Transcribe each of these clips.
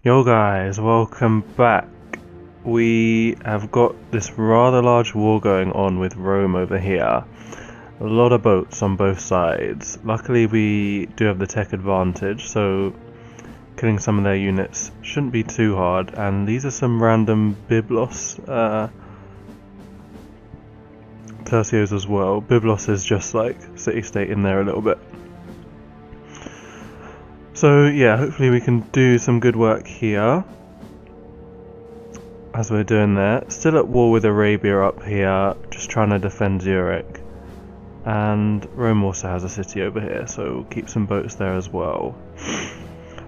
Yo guys, welcome back. We have got this rather large war going on with Rome over here. A lot of boats on both sides. Luckily we do have the tech advantage, so killing some of their units shouldn't be too hard. And these are some random Byblos tercios as well. Byblos is just like city-state in there a little bit. So yeah, hopefully we can do some good work here as we're doing there. Still at war with Arabia up here, just trying to defend Zurich. And Rome also has a city over here, so we'll keep some boats there as well.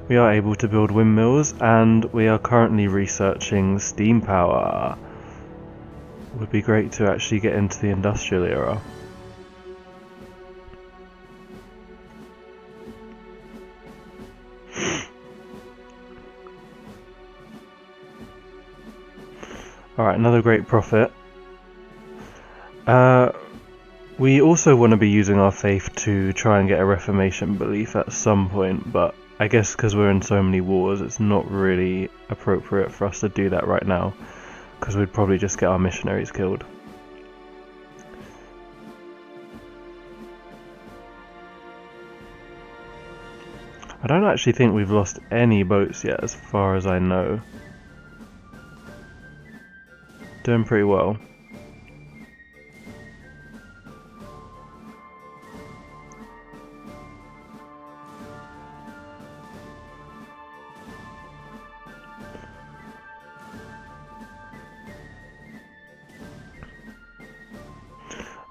We are able to build windmills, and we are currently researching steam power. Would be great to actually get into the industrial era. Alright, another great profit. We also want to be using our faith to try and get a Reformation belief at some point, but I guess because we're in so many wars, it's not really appropriate for us to do that right now, because we'd probably just get our missionaries killed. I don't actually think we've lost any boats yet, as far as I know. Doing pretty well.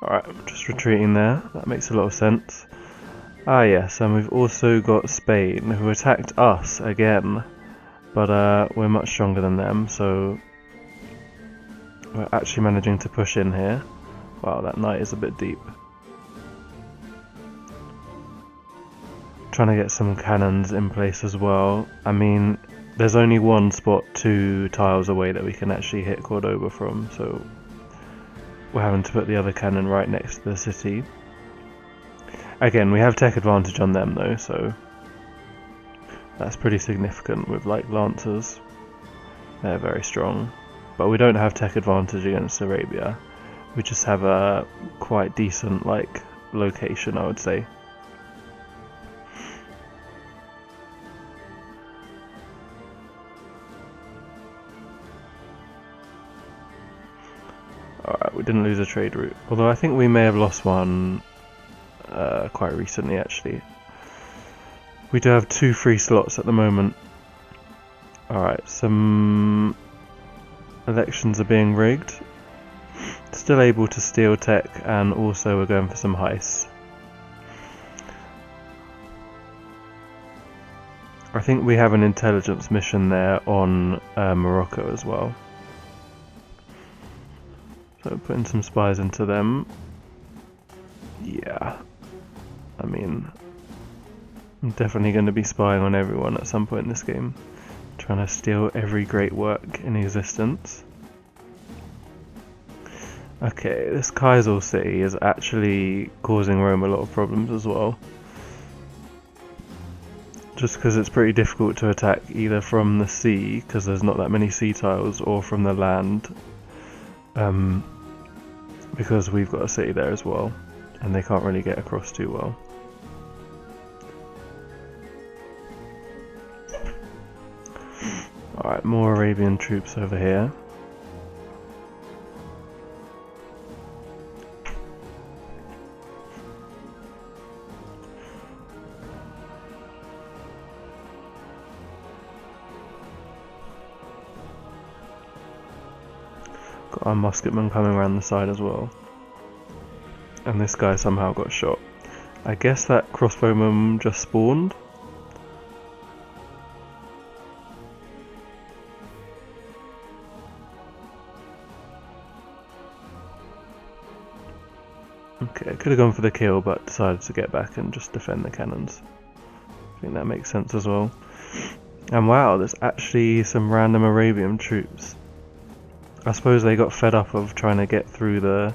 Alright, I'm just retreating there. That makes a lot of sense. Ah yes, and we've also got Spain, who attacked us again. But we're much stronger than them, so we're actually managing to push in here. Wow, that knight is a bit deep. Trying to get some cannons in place as well. I mean, there's only one spot 2 tiles away that we can actually hit Cordoba from, so we're having to put the other cannon right next to the city. Again, we have tech advantage on them though, so that's pretty significant with like lancers. They're very strong. But we don't have tech advantage against Arabia. We just have a quite decent like location, I would say. Alright, we didn't lose a trade route. Although I think we may have lost one quite recently actually. We do have 2 free slots at the moment. Alright, some elections are being rigged. Still able to steal tech, and also we're going for some heists. I think we have an intelligence mission there on Morocco as well. So putting some spies into them. Yeah. I mean, I'm definitely going to be spying on everyone at some point in this game. Trying to steal every great work in existence. Okay, this Kaisel city is actually causing Rome a lot of problems as well. Just because it's pretty difficult to attack either from the sea, because there's not that many sea tiles, or from the land. Because we've got a city there as well, and they can't really get across too well. Alright, more Arabian troops over here. Got our musketmen coming around the side as well. And this guy somehow got shot. I guess that crossbowman just spawned. Okay, I could have gone for the kill, but decided to get back and just defend the cannons. I think that makes sense as well. And wow, there's actually some random Arabian troops. I suppose they got fed up of trying to get through the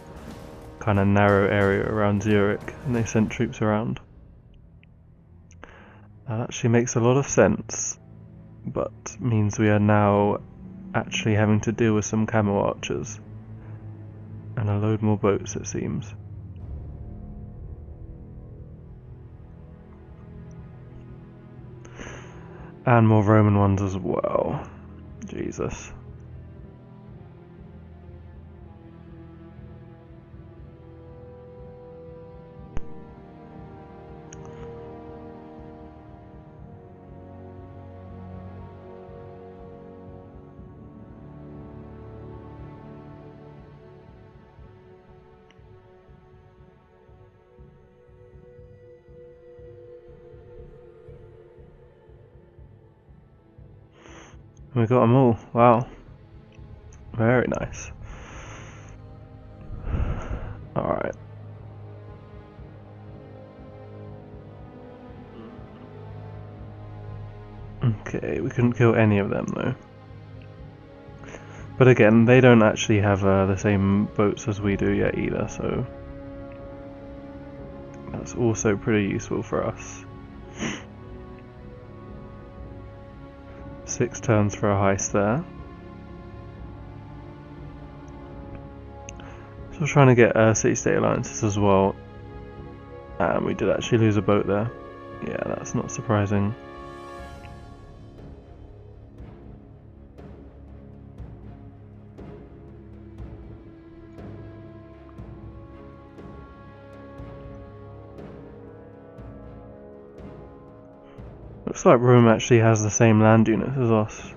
kind of narrow area around Zurich, and they sent troops around. That actually makes a lot of sense. but means we are now actually having to deal with some camo archers. And a load more boats, it seems. And more Roman ones as well. Jesus. We got them all. Wow. Very nice. Alright. Okay, we couldn't kill any of them though. But again, they don't actually have the same boats as we do yet either, so that's also pretty useful for us. 6 turns for a heist there. So we're trying to get city-state alliances as well. And we did actually lose a boat there. Yeah, that's not surprising. Looks like Rome actually has the same land units as us.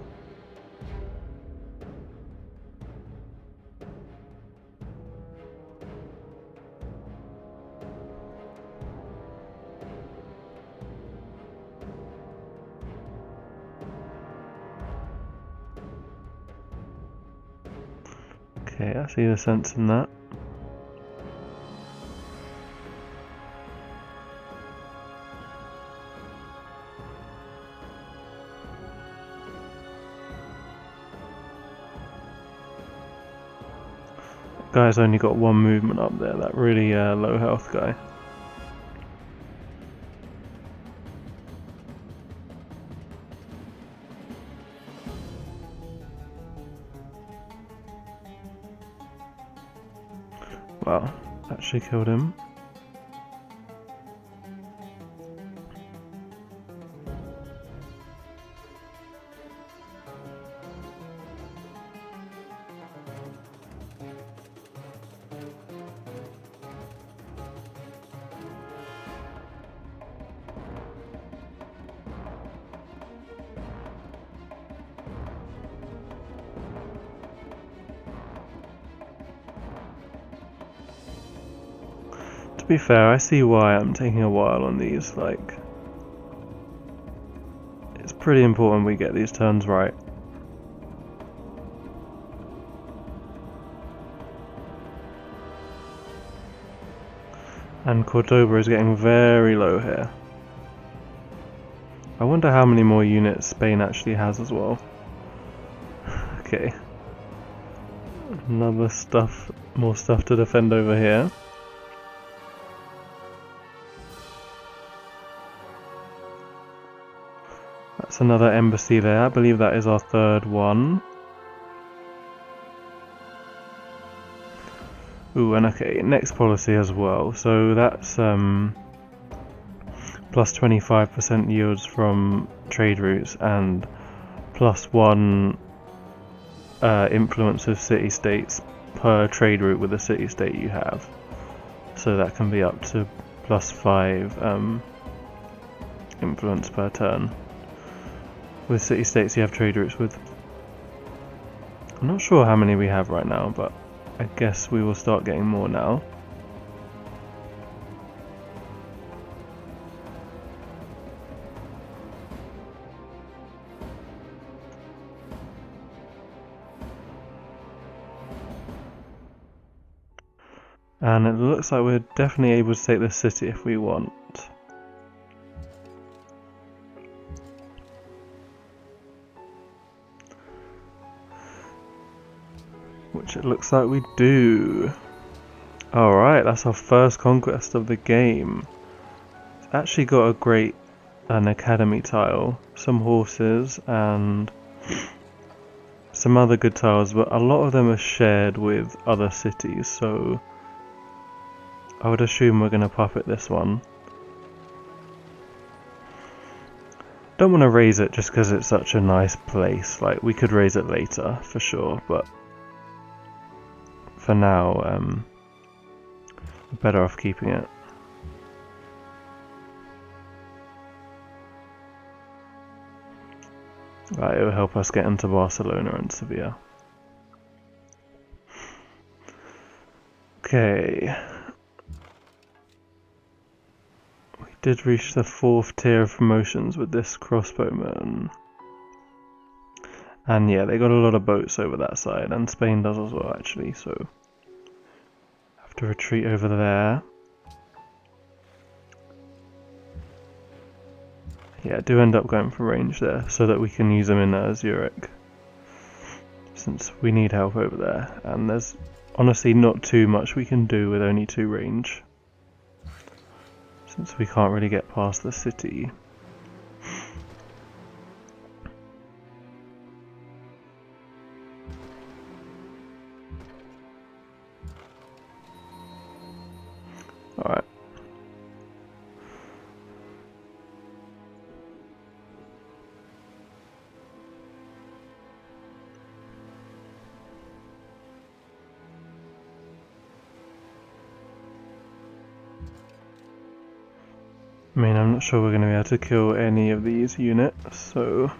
Okay, I see the sense in that. Guy's only got 1 movement up there, that really low health guy. Wow, actually killed him. To be fair, I see why I'm taking a while on these, like, it's pretty important we get these turns right. And Cordoba is getting very low here. I wonder how many more units Spain actually has as well. Okay. More stuff to defend over here. That's another embassy there. I believe that is our 3rd one. Ooh, and okay, next policy as well. So that's plus 25% yields from trade routes and +1 influence of city-states per trade route with the city-state you have. So that can be up to +5 influence per turn. With city-states you have trade routes with. I'm not sure how many we have right now, but I guess we will start getting more now. And it looks like we're definitely able to take this city if we want. Which it looks like we do. Alright, that's our first conquest of the game. It's actually got a great an academy tile, some horses, and some other good tiles, but a lot of them are shared with other cities, so I would assume we're going to puppet this one. Don't want to raise it just because it's such a nice place. Like, we could raise it later for sure, but for now, we're better off keeping it. Right, it will help us get into Barcelona and Sevilla. Okay. We did reach the 4th tier of promotions with this crossbowman. And yeah, they got a lot of boats over that side, and Spain does as well actually, so have to retreat over there. Yeah, do end up going for range there, so that we can use them in Zurich, since we need help over there, and there's honestly not too much we can do with only 2 range, since we can't really get past the city. Alright. I mean, I'm not sure we're going to be able to kill any of these units, so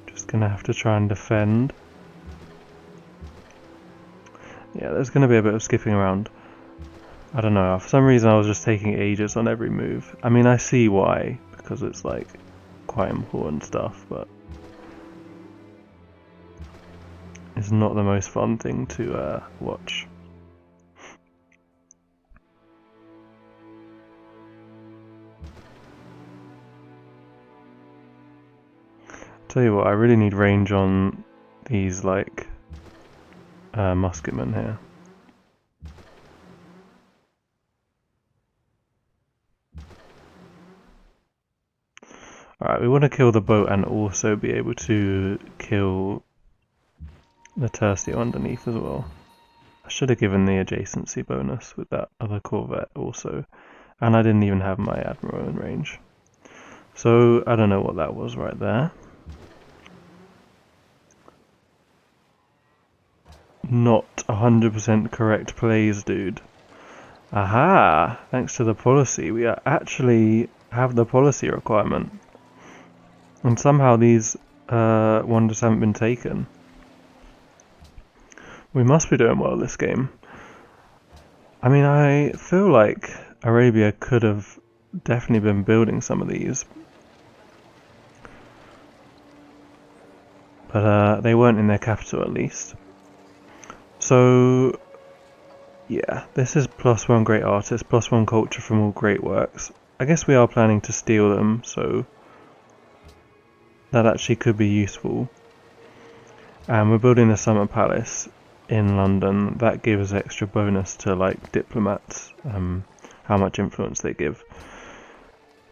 just going to have to try and defend. Yeah, there's going to be a bit of skipping around. I don't know, for some reason I was just taking ages on every move. I mean, I see why, because it's like quite important stuff, but it's not the most fun thing to watch. Tell you what, I really need range on these like musketmen here. Alright, we want to kill the boat and also be able to kill the tercio underneath as well. I should have given the adjacency bonus with that other corvette also, and I didn't even have my admiral in range. So I don't know what that was right there. Not 100% correct plays, dude. Aha! Thanks to the policy, we actually have the policy requirement. And somehow these wonders haven't been taken. We must be doing well this game. I mean, I feel like Arabia could have definitely been building some of these. But they weren't in their capital at least. So yeah, this is +1 great artist, +1 culture from all great works. I guess we are planning to steal them, so that actually could be useful. And we're building the Summer Palace in London. That gives extra bonus to like diplomats, how much influence they give.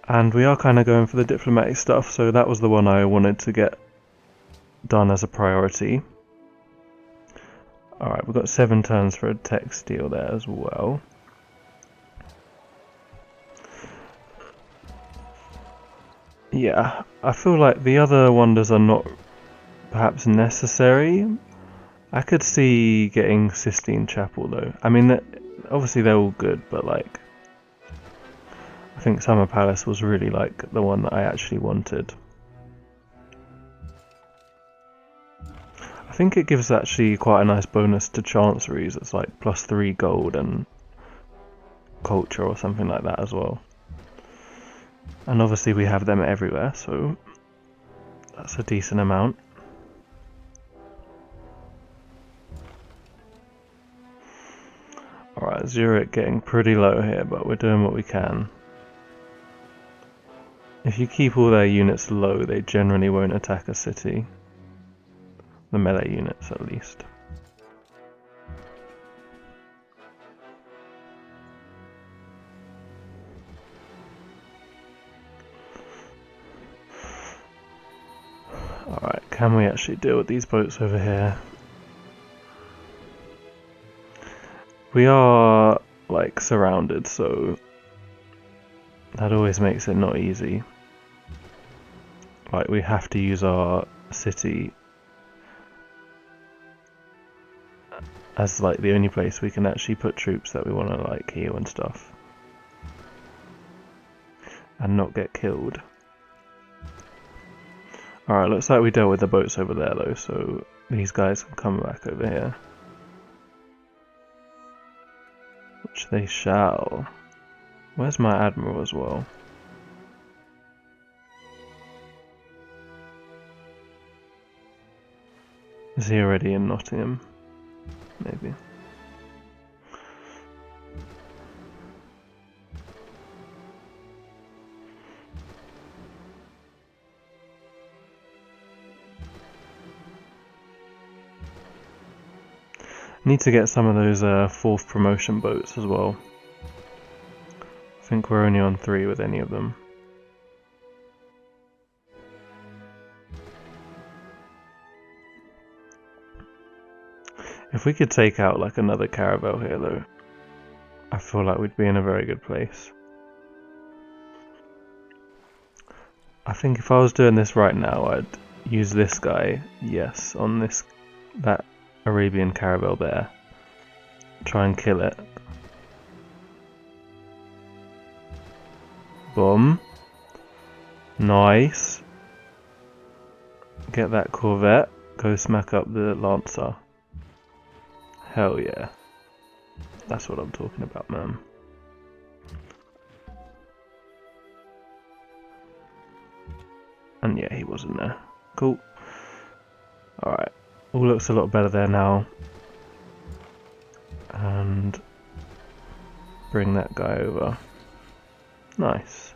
And we are kind of going for the diplomatic stuff, so that was the one I wanted to get done as a priority. Alright, we've got 7 turns for a tech steal there as well. Yeah, I feel like the other wonders are not perhaps necessary. I could see getting Sistine Chapel though. I mean, obviously they're all good, but like, I think Summer Palace was really like the one that I actually wanted. I think it gives actually quite a nice bonus to Chanceries. It's like +3 gold and culture or something like that as well. And obviously we have them everywhere, so that's a decent amount. Alright, Zurich getting pretty low here, but we're doing what we can. If you keep all their units low, they generally won't attack a city. The melee units, at least. Can we actually deal with these boats over here? We are, like, surrounded, so that always makes it not easy. Like, we have to use our city as, like, the only place we can actually put troops that we want to, like, heal and stuff. And not get killed. Alright, looks like we dealt with the boats over there, though, so these guys can come back over here. Which they shall. Where's my admiral as well? Is he already in Nottingham? Maybe. Need to get some of those 4th promotion boats as well. I think we're only on 3 with any of them. If we could take out like another caravel here though, I feel like we'd be in a very good place. I think if I was doing this right now, I'd use this guy, yes, on that Arabian caravel there. Try and kill it. Boom. Nice. Get that corvette, go smack up the lancer. Hell yeah. That's what I'm talking about, man. And yeah, he wasn't there. Cool. Alright. All looks a lot better there now. And bring that guy over. Nice.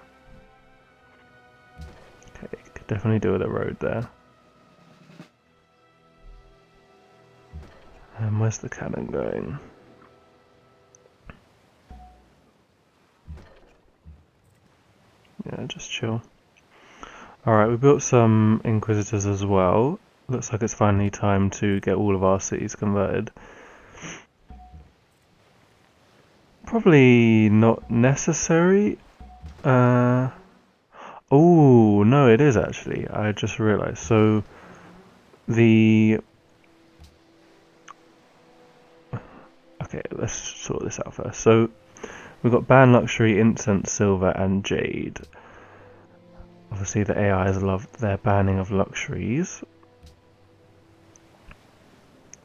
Okay, could definitely do with a road there. And where's the cannon going? Yeah, just chill. Alright, we built some Inquisitors as well. Looks like it's finally time to get all of our cities converted. Probably not necessary. Oh, no, it is actually. I just realised. So, okay, let's sort this out first. So, we've got ban luxury, incense, silver, and jade. Obviously, the AIs love their banning of luxuries.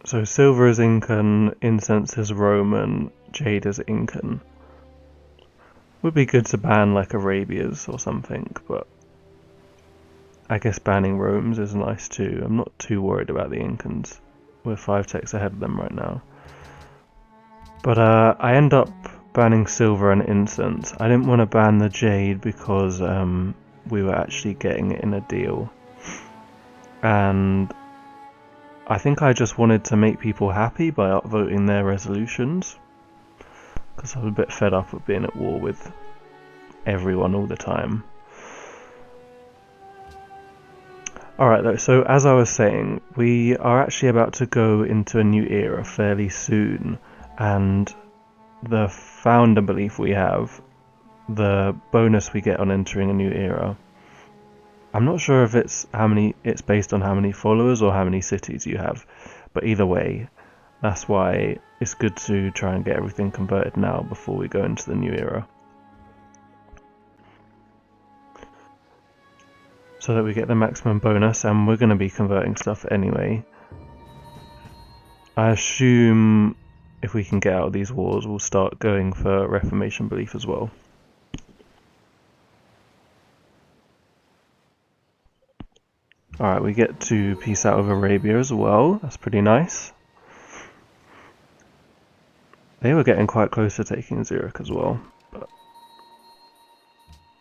So, silver is Incan, incense is Roman, jade is Incan. Would be good to ban like Arabia's or something, but I guess banning Rome's is nice too. I'm not too worried about the Incans. We're 5 techs ahead of them right now. But I end up banning silver and incense. I didn't want to ban the jade because we were actually getting it in a deal. And I think I just wanted to make people happy by upvoting their resolutions. Because I was a bit fed up of being at war with everyone all the time. Alright though, so as I was saying, we are actually about to go into a new era fairly soon. And the founder belief we have, the bonus we get on entering a new era, I'm not sure if it's based on how many followers or how many cities you have, but either way, that's why it's good to try and get everything converted now before we go into the new era. So that we get the maximum bonus, and we're going to be converting stuff anyway. I assume if we can get out of these wars, we'll start going for Reformation belief as well. Alright, we get to peace out of Arabia as well. That's pretty nice. They were getting quite close to taking Zurich as well,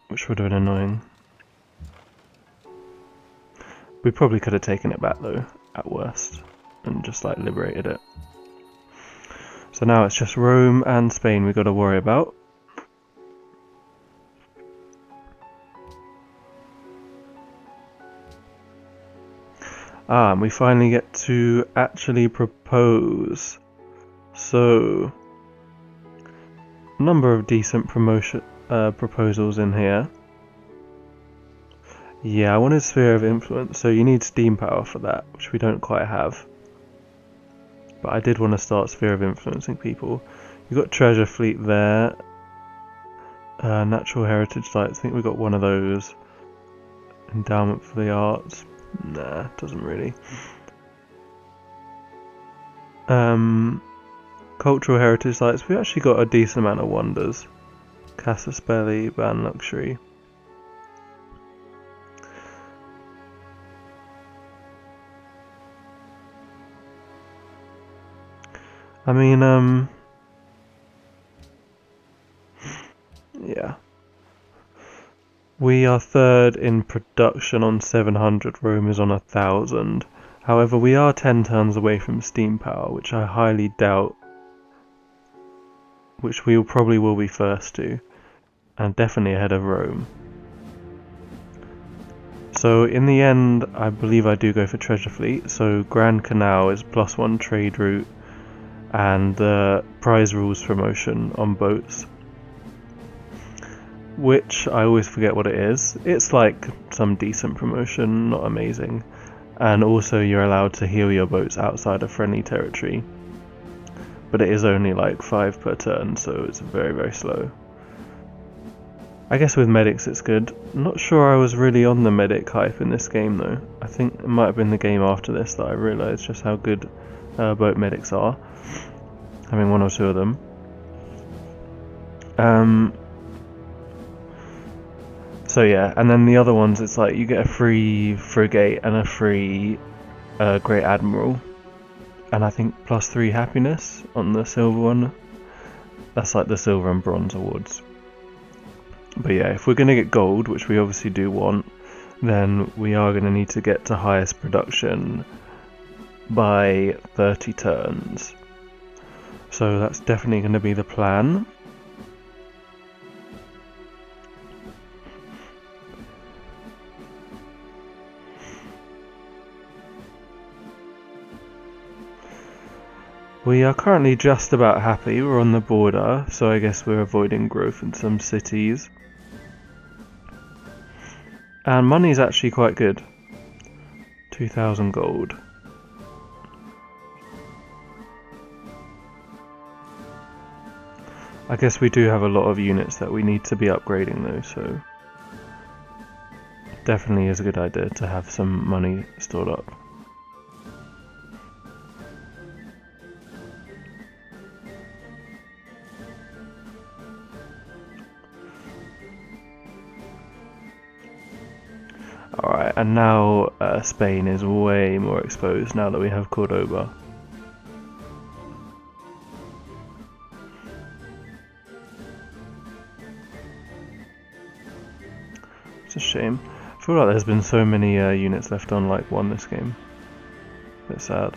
which would have been annoying. We probably could have taken it back though, at worst, and just like liberated it. So now it's just Rome and Spain we got to worry about. And we finally get to actually propose. So, number of decent proposals in here. Yeah, I wanted Sphere of Influence, so you need steam power for that, which we don't quite have. But I did want to start Sphere of Influencing people. You've got Treasure Fleet there. Natural Heritage Sites, I think we got one of those. Endowment for the Arts. Nah, doesn't really. Cultural Heritage Sites, we actually got a decent amount of wonders. Casus Belli, Ban Luxury. I mean, yeah. We are third in production on 700, Rome is on 1000. However, we are 10 turns away from steam power, which I highly doubt, which we probably will be first to, and definitely ahead of Rome. So in the end, I believe I do go for Treasure Fleet, so Grand Canal is +1 trade route, and the prize rules promotion on boats, which I always forget what it is. It's like some decent promotion, not amazing, and also you're allowed to heal your boats outside of friendly territory, but it is only like 5 per turn, so it's very, very slow. I guess with medics it's good. Not sure I was really on the medic hype in this game though. I think it might have been the game after this that I realised just how good boat medics are, having 1 or 2 of them. So yeah, and then the other ones, it's like you get a free frigate and a free Great Admiral, and I think +3 happiness on the silver one. That's like the silver and bronze awards. But yeah, if we're going to get gold, which we obviously do want, then we are going to need to get to highest production by 30 turns. So that's definitely going to be the plan. We are currently just about happy, we're on the border, so I guess we're avoiding growth in some cities. And money's actually quite good. 2,000 gold. I guess we do have a lot of units that we need to be upgrading though, so definitely is a good idea to have some money stored up. Alright, and now Spain is way more exposed now that we have Cordoba. It's a shame. I feel like there's been so many units left on like 1 this game. A bit sad.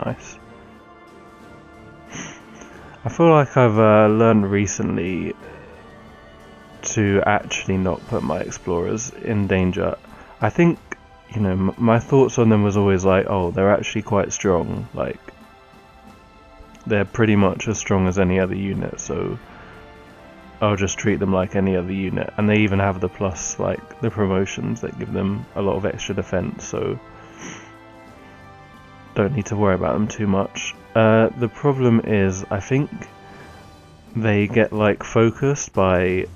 Nice. I feel like I've learned recently to actually not put my explorers in danger. I think, you know, my thoughts on them was always like, oh, they're actually quite strong. Like, they're pretty much as strong as any other unit, so I'll just treat them like any other unit. And they even have the plus, like, the promotions that give them a lot of extra defense, so don't need to worry about them too much. The problem is, I think they get like focused by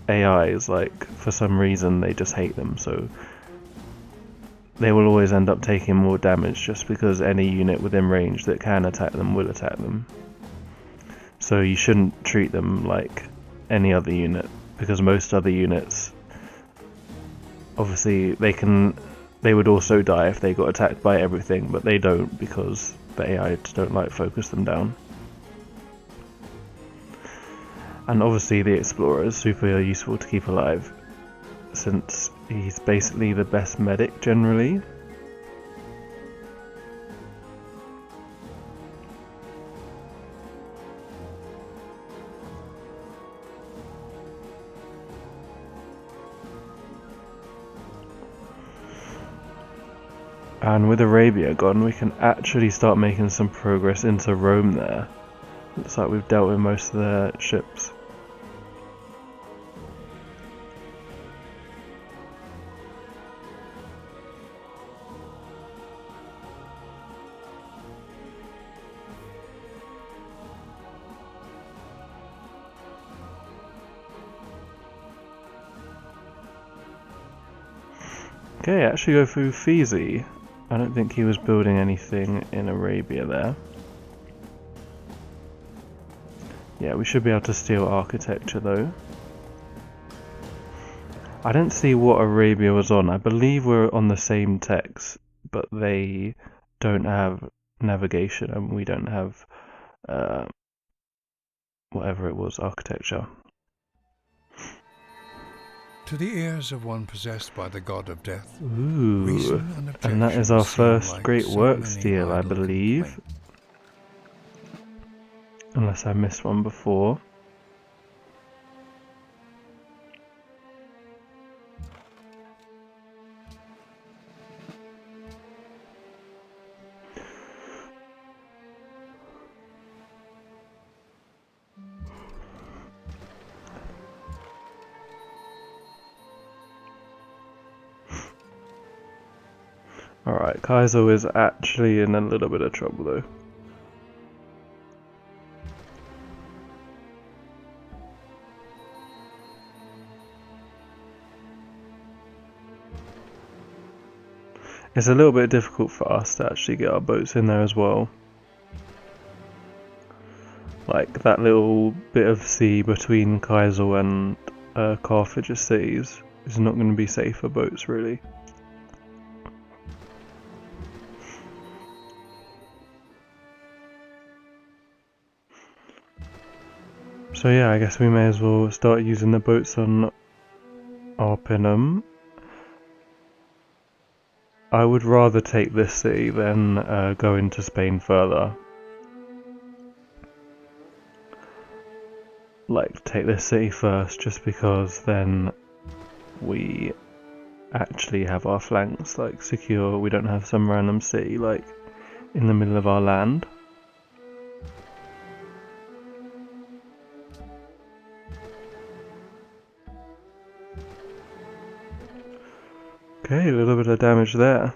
AIs, like for some reason they just hate them, so they will always end up taking more damage just because any unit within range that can attack them will attack them. So you shouldn't treat them like any other unit, because most other units, obviously they would also die if they got attacked by everything, but they don't because the AI don't like focus them down. And obviously the explorer is super useful to keep alive, since he's basically the best medic generally. And with Arabia gone, we can actually start making some progress into Rome there. Looks like we've dealt with most of their ships. Okay, actually go through Fizi. I don't think he was building anything in Arabia there. Yeah, we should be able to steal architecture though. I don't see what Arabia was on. I believe we're on the same techs, but they don't have navigation and we don't have whatever it was, architecture. To the ears of one possessed by the god of death, Ooh, and that is our first great works deal, I believe. Unless I missed one before. Alright, Kaizo is actually in a little bit of trouble though. It's a little bit difficult for us to actually get our boats in there as well. Like that little bit of sea between Kaizo and Carthage cities is not going to be safe for boats really. So yeah, I guess we may as well start using the boats on Arpinum. I would rather take this city than go into Spain further. Like, take this city first, just because then we actually have our flanks like secure. We don't have some random city like in the middle of our land. Okay, a little bit of damage there.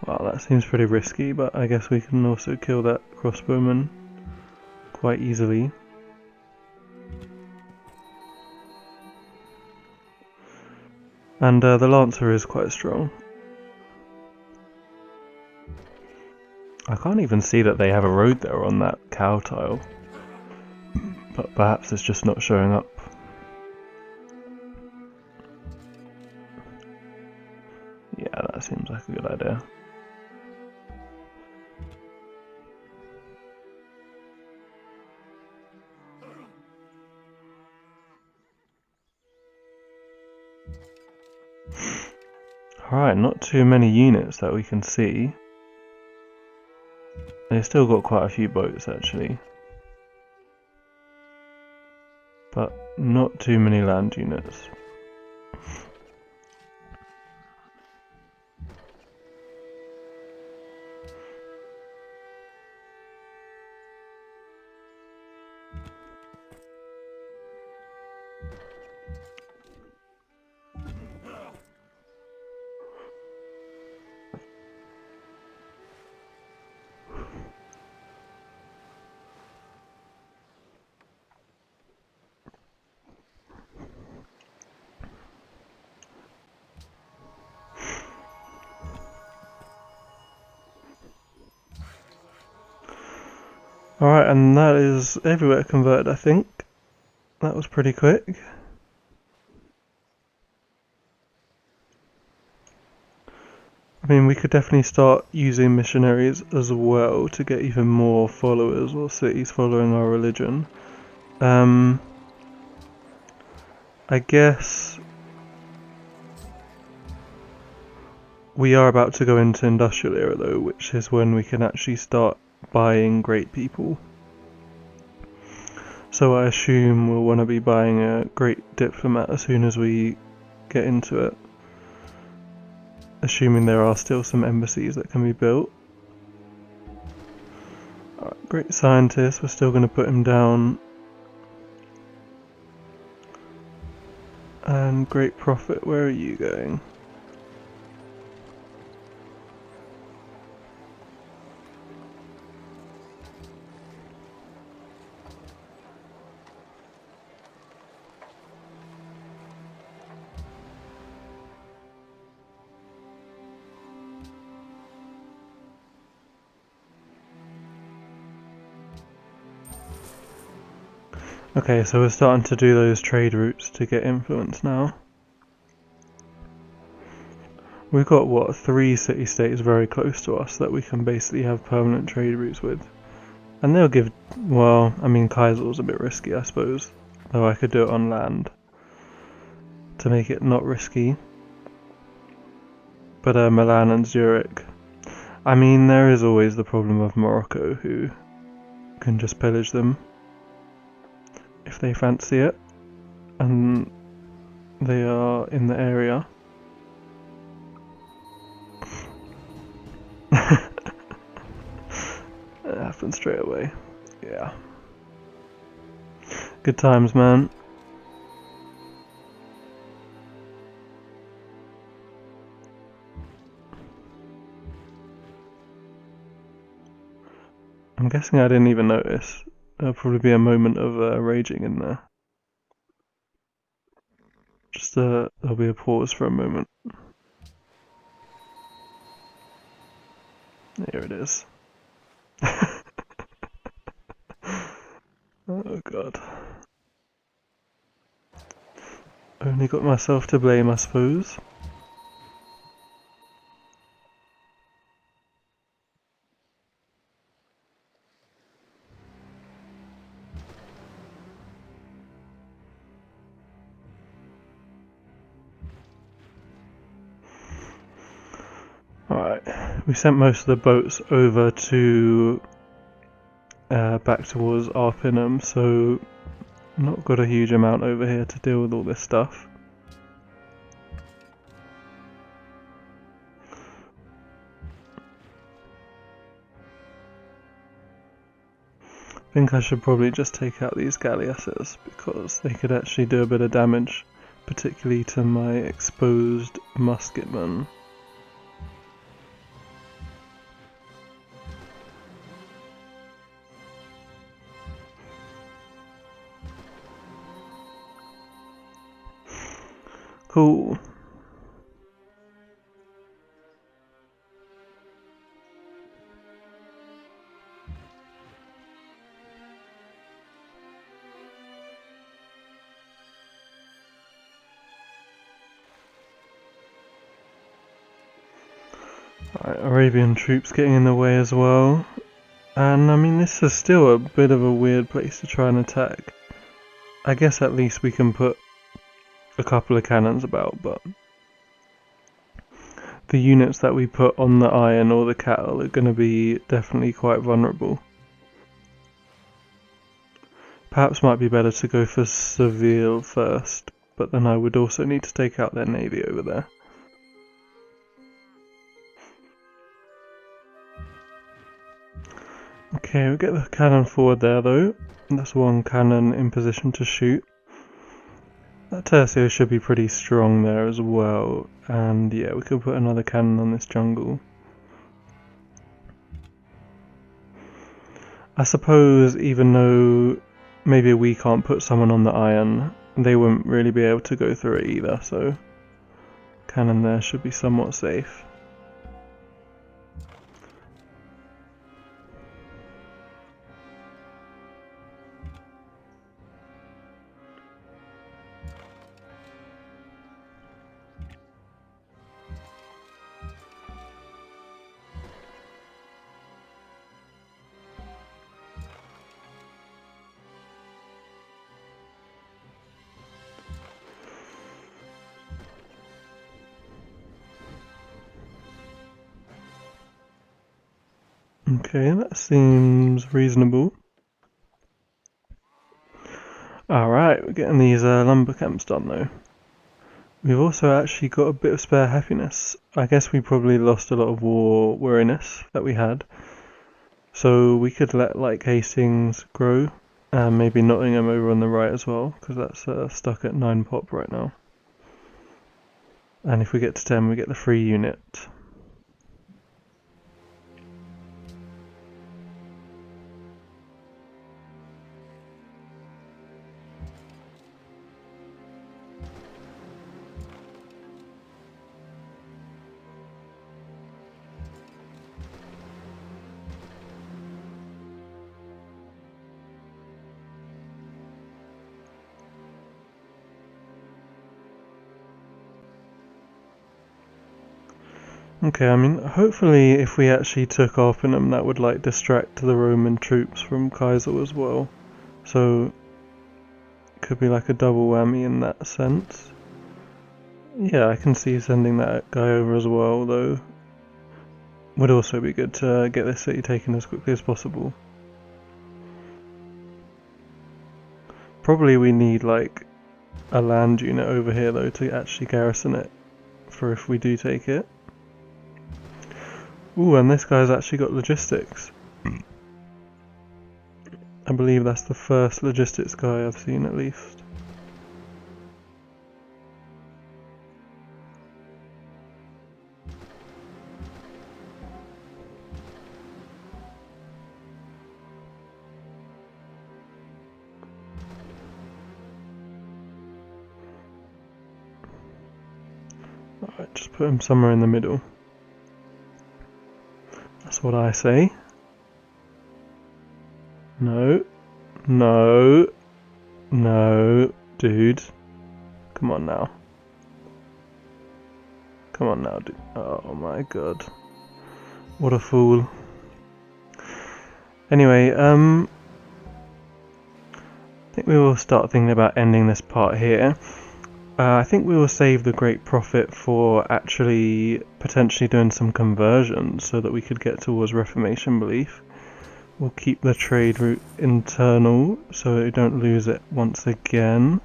Well, that seems pretty risky, but I guess we can also kill that crossbowman quite easily. And the Lancer is quite strong. I can't even see that they have a road there on that cow tile. But perhaps it's just not showing up. Yeah, that seems like a good idea. Alright, not too many units that we can see. They've still got quite a few boats actually. But not too many land units. Alright, and that is everywhere converted, I think. That was pretty quick. I mean, we could definitely start using missionaries as well to get even more followers or cities following our religion. I guess we are about to go into industrial era though, which is when we can actually start buying great people. So I assume we'll want to be buying a great diplomat as soon as we get into it. Assuming there are still some embassies that can be built. Alright, great scientist, we're still going to put him down. And great prophet, where are you going? Okay, so we're starting to do those trade routes to get influence now. We've got, what, 3 city-states very close to us that we can basically have permanent trade routes with. And they'll give, well, I mean, Kaisel's a bit risky, I suppose. Though I could do it on land to make it not risky. But Milan and Zurich. I mean, there is always the problem of Morocco, who can just pillage them if they fancy it. And they are in the area. It happened straight away. Yeah. Good times, man. I'm guessing I didn't even notice. There'll probably be a moment of raging in there. Just there'll be a pause for a moment. Here it is. Oh god. Only got myself to blame, I suppose. Alright, we sent most of the boats over to back towards Arpinum, so not got a huge amount over here to deal with all this stuff. I think I should probably just take out these galleasses because they could actually do a bit of damage, particularly to my exposed musketmen. Cool. Alright, Arabian troops getting in the way as well. And I mean, this is still a bit of a weird place to try and attack. I guess at least we can put a couple of cannons about, but the units that we put on the iron or the cattle are going to be definitely quite vulnerable. Perhaps might be better to go for Seville first, but then I would also need to take out their navy over there. Okay, we get the cannon forward there though. That's one cannon in position to shoot. That tercio should be pretty strong there as well, and yeah, we could put another cannon on this jungle. I suppose even though maybe we can't put someone on the iron, they wouldn't really be able to go through it either, so cannon there should be somewhat safe. Okay, that seems reasonable. Alright, we're getting these lumber camps done though. We've also actually got a bit of spare happiness. I guess we probably lost a lot of war weariness that we had. So we could let like Hastings grow, and maybe Nottingham over on the right as well, because that's stuck at 9 pop right now. And if we get to 10, we get the free unit. Okay, I mean, hopefully if we actually took Arpinum, that would like distract the Roman troops from Kaiser as well. So, could be like a double whammy in that sense. Yeah, I can see sending that guy over as well, though. Would also be good to get this city taken as quickly as possible. Probably we need like a land unit over here though to actually garrison it for if we do take it. Ooh, and this guy's actually got logistics. I believe that's the first logistics guy I've seen at least. Alright, just put him somewhere in the middle. That's what I say. No. No. No. Dude. Come on now. Come on now, dude. Oh my god. What a fool. Anyway, I think we will start thinking about ending this part here. I think we will save the Great Prophet for actually potentially doing some conversions so that we could get towards Reformation belief. We'll keep the trade route internal so we don't lose it once again.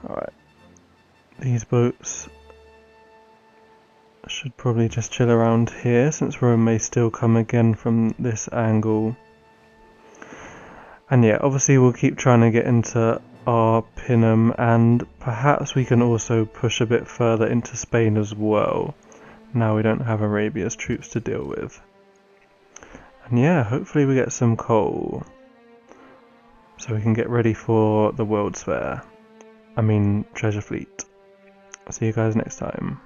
Alright. These boats should probably just chill around here since Rome may still come again from this angle. And yeah, obviously we'll keep trying to get into Arpinum, and perhaps we can also push a bit further into Spain as well. Now we don't have Arabia's troops to deal with. And yeah, hopefully we get some coal. So we can get ready for the World's Fair. I mean, Treasure Fleet. See you guys next time.